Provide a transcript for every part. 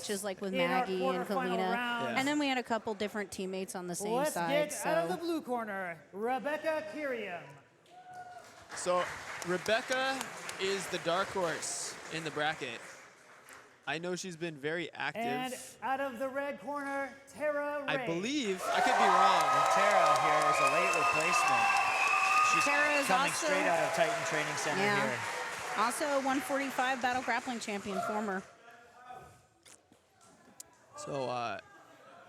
matches like with Maggie and Kalina. Yeah. And then we had a couple different teammates on the same Let's side. get out of the blue corner, Rebecca Kirian. So Rebecca is the dark horse in the bracket. I know she's been very active. And out of the red corner, Tara Ray. I believe, I could be wrong. And Tara here is a late replacement. She's Tara is coming also, straight out of Titan Training Center here. Also a 145 Battle Grappling champion, former. So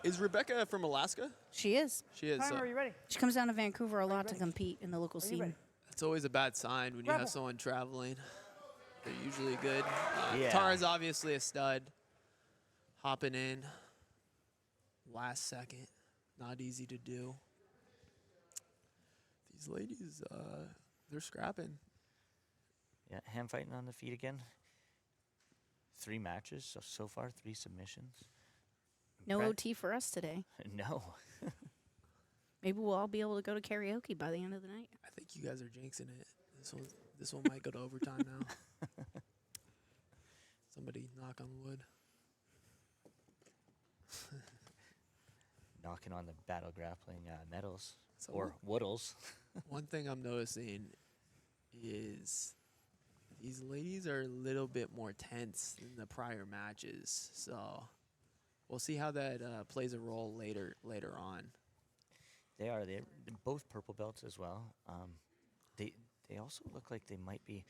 is Rebecca from Alaska? She is. She is. Timer, are you ready? She comes down to Vancouver a lot to compete in the local Are you scene. ready? It's always a bad sign when you Rebel. have someone traveling. They're usually good. Yeah. Tara's obviously a stud. Hopping in last second. Not easy to do. These ladies, they're scrapping. Yeah, hand fighting on the feet again. 3 matches so far, 3 submissions. No OT for us today. No. Maybe we'll all be able to go to karaoke by the end of the night. I think you guys are jinxing it. This one might go to overtime now. Somebody knock on wood. Knocking on the Battle Grappling medals. So Or woodles. one thing I'm noticing is these ladies are a little bit more tense than the prior matches. So we'll see how that plays a role later on. They are. They're both purple belts as well. They also look like they might be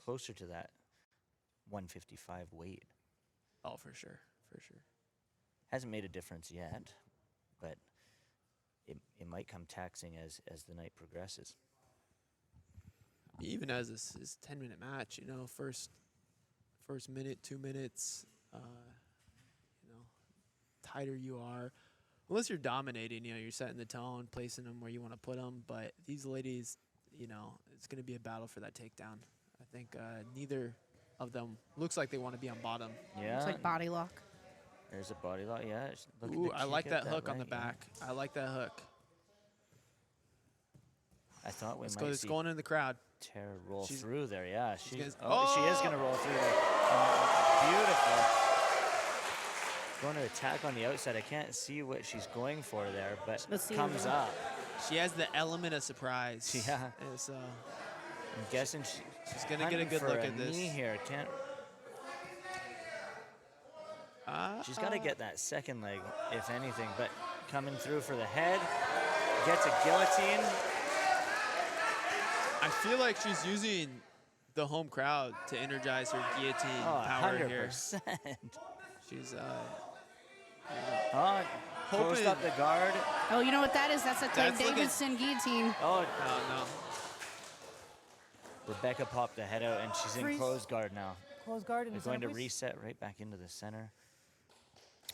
closer to that 155 weight. Oh, for sure, for sure. Hasn't made a difference yet, but it might come taxing as the night progresses. Even as this 10-minute match, you know, first minute, 2 minutes, you know, tighter you are. Unless you're dominating, you know, you're setting the tone, placing them where you want to put them. But these ladies, you know, it's going to be a battle for that takedown. I think neither of them looks like they want to be on bottom. Yeah. It's like body lock. There's a body lock. Yeah. Ooh, I like that hook on the back. I like that hook. I thought we Let's might go. It's see going in the crowd. Tara roll She's- through there. Yeah. She gonna- is going to roll through there. Beautiful. Going to attack on the outside. I can't see what she's going for there, but Let's see comes her. up. She has the element of surprise. Yeah. And so I'm guessing she's going to get a good for look a at this. knee here. Can't. She's got to get that second leg, if anything, but coming through for the head. Gets a guillotine. I feel like she's using the home crowd to energize her guillotine Oh, power here. 100%. She's Oh, closed Hoping- up the guard. Oh, you know what that is? That's a Clay That's looking- Davidson guillotine. Oh, no. Rebecca popped the head out, and she's in Freeze. closed guard now. Close guard. They're going to reset right back into the center.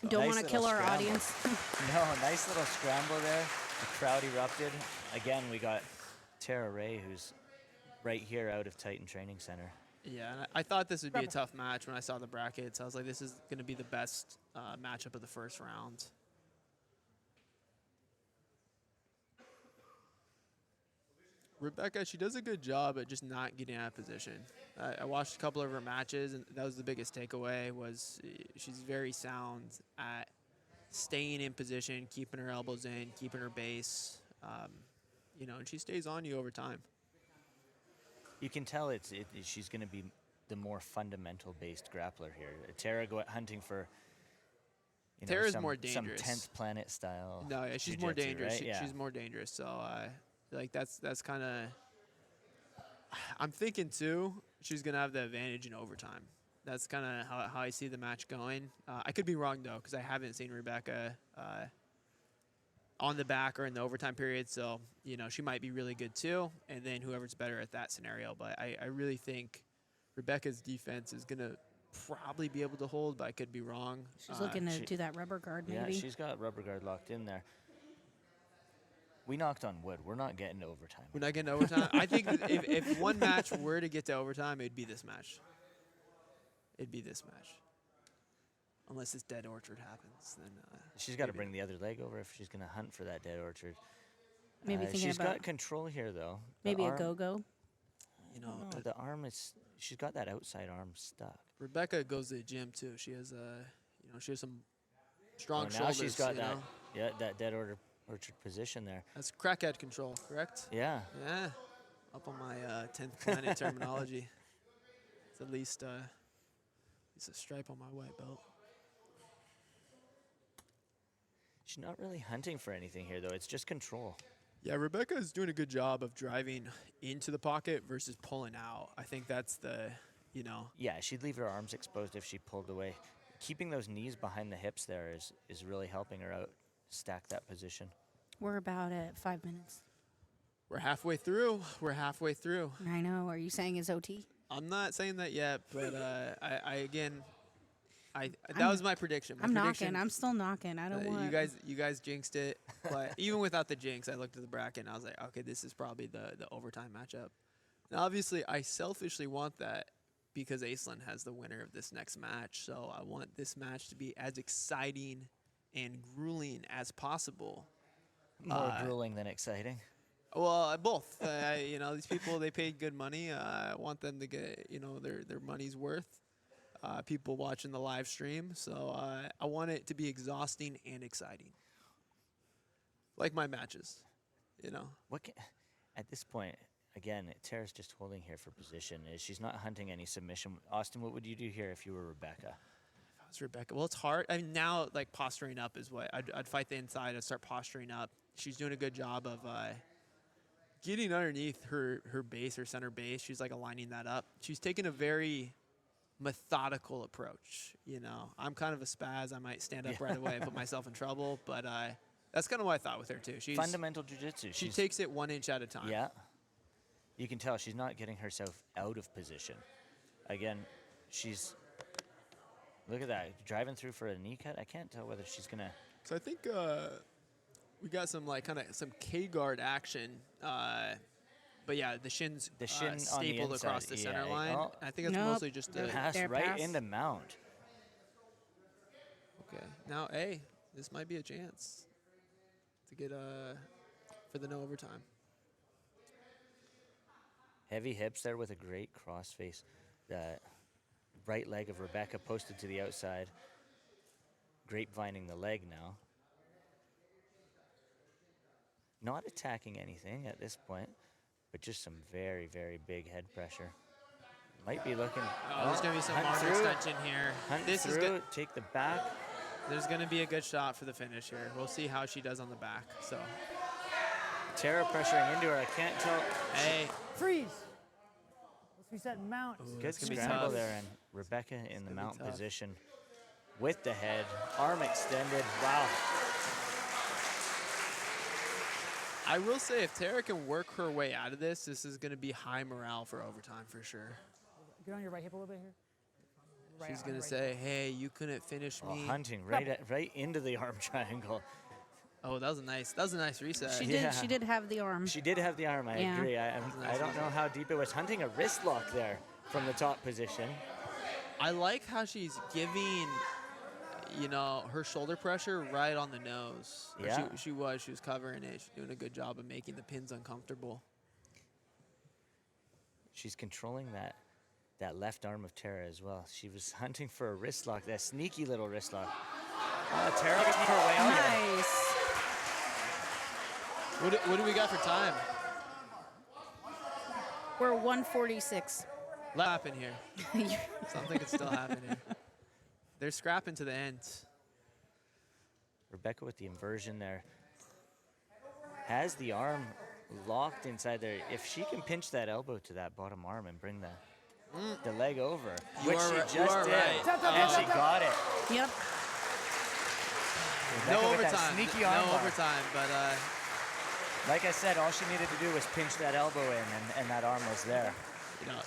Don't Nice want to little kill our scramble. audience. No, nice little scramble there. The crowd erupted. Again, we got Tara Ray, who's right here out of Titan Training Center. Yeah, and I thought this would be a tough match when I saw the brackets. I was like, this is going to be the best matchup of the first round. Rebecca, she does a good job at just not getting out of position. I watched a couple of her matches, and that was the biggest takeaway, was she's very sound at staying in position, keeping her elbows in, keeping her base, you know, and she stays on you over time. You can tell she's going to be the more fundamental-based grappler here. Tara hunting for Tara's some, more some dangerous. 10th planet style. No, yeah, she's more jiu-jitsu, dangerous. right? Yeah. She's more dangerous. So, like that's kind of. I'm thinking too. She's gonna have the advantage in overtime. That's kind of how I see the match going. I could be wrong though, because I haven't seen Rebecca on the back or in the overtime period. So you know she might be really good too, and then whoever's better at that scenario. But I really think Rebecca's defense is gonna probably be able to hold, but I could be wrong. She's looking to do that rubber guard, maybe. Yeah, she's got rubber guard locked in there. We knocked on wood. We're not getting to overtime. We're not getting to overtime. I think if one match were to get to overtime, it'd be this match. It'd be this match. Unless this dead orchard happens, then She's got to maybe bring the other leg over if she's going to hunt for that dead orchard. Maybe thinking she's about got control here, though. The maybe a arm- go-go. you know. No, the arm is. She's got that outside arm stuck. Rebecca goes to the gym too. She has she has some strong now shoulders. she's got you that, know? yeah, that dead orchard position there. That's crackhead control, correct? Yeah. Yeah. Up on my 10th planet terminology. It's at least a stripe on my white belt. She's not really hunting for anything here, though. It's just control. Yeah, Rebecca is doing a good job of driving into the pocket versus pulling out. I think that's the, Yeah, she'd leave her arms exposed if she pulled away. Keeping those knees behind the hips there is really helping her out, stack that position. We're about at 5 minutes. We're halfway through. I know. Are you saying it's OT? I'm not saying that yet, but that was my prediction. I'm knocking. I'm still knocking. I don't want. You guys jinxed it, but even without the jinx, I looked at the bracket and I was like, okay, this is probably the overtime matchup. Now, obviously, I selfishly want that because Aislinn has the winner of this next match, so I want this match to be as exciting and grueling as possible. More grueling than exciting. Well, both. These people, they paid good money. I want them to get, their money's worth. People watching the live stream. So I want it to be exhausting and exciting. Like my matches, At this point, again, Tara's just holding here for position. She's not hunting any submission. Austin, what would you do here if you were Rebecca? If I was Rebecca, well, it's hard. I mean, now, like, posturing up is what I'd fight the inside. I'd start posturing up. She's doing a good job of getting underneath her base, her center base. She's like aligning that up. She's taking a very methodical approach. I'm kind of a spaz. I might stand up right away and put myself in trouble, but that's kind of what I thought with her too. She's fundamental jiu-jitsu. She takes it 1 inch at a time. Yeah. You can tell she's not getting herself out of position. Again, she's, look at that, driving through for a knee cut. I can't tell whether she's gonna. So I think we got some some K-guard action. But yeah, the shin's shin stapled on the across the center line. Oh. I think it's Nope. mostly just a Pass There, right pass. into mount. okay. Now, hey, this might be a chance to get for the no overtime. Heavy hips there with a great crossface. The right leg of Rebecca posted to the outside. Grapevining the leg now. Not attacking anything at this point, but just some very, very big head pressure. Might be looking. Oh, there's going to be some hunt arm through, extension here. Hunt This is through, good. take the back. There's going to be a good shot for the finish here. We'll see how she does on the back. So, Tara pressuring into her. I can't tell. hey, Freeze. Let's reset mount. Good it's gonna be scramble tough. there, and Rebecca in the gonna be mount tough. position with the head, arm extended. Wow. I will say if Tara can work her way out of this, this is going to be high morale for overtime for sure. Get on your right hip a little bit here. Right She's on going your to right say, hey, you couldn't finish Oh, me. hunting right into the arm triangle. Oh, that was a nice reset. She Yeah. did. She did have the arm. She did have the arm, I Yeah. agree. I nice don't know how deep it was. Hunting a wrist lock there from the top position. I like how she's giving, her shoulder pressure right on the nose. Or Yeah. She was covering it. She's doing a good job of making the pins uncomfortable. She's controlling that left arm of Tara as well. She was hunting for a wrist lock, that sneaky little wrist lock. Tara looking for a way out here. Nice. What do we got for time? We're 146. What happened here? Something could still happen here. They're scrapping to the end. Rebecca with the inversion there. Has the arm locked inside there. If she can pinch that elbow to that bottom arm and bring the leg over, You which are she right- just you are did, right. Tap, tap, and tap, she tap. got it. Yep. No Rebecca with that overtime. sneaky No arm bar. overtime, but Like I said, all she needed to do was pinch that elbow in, and that arm was there.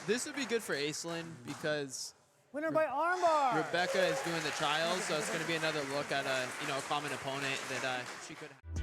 this would be good for Aislinn because Winner by armbar. Rebecca is doing the trials, so it's going to be another look at a common opponent that she could have.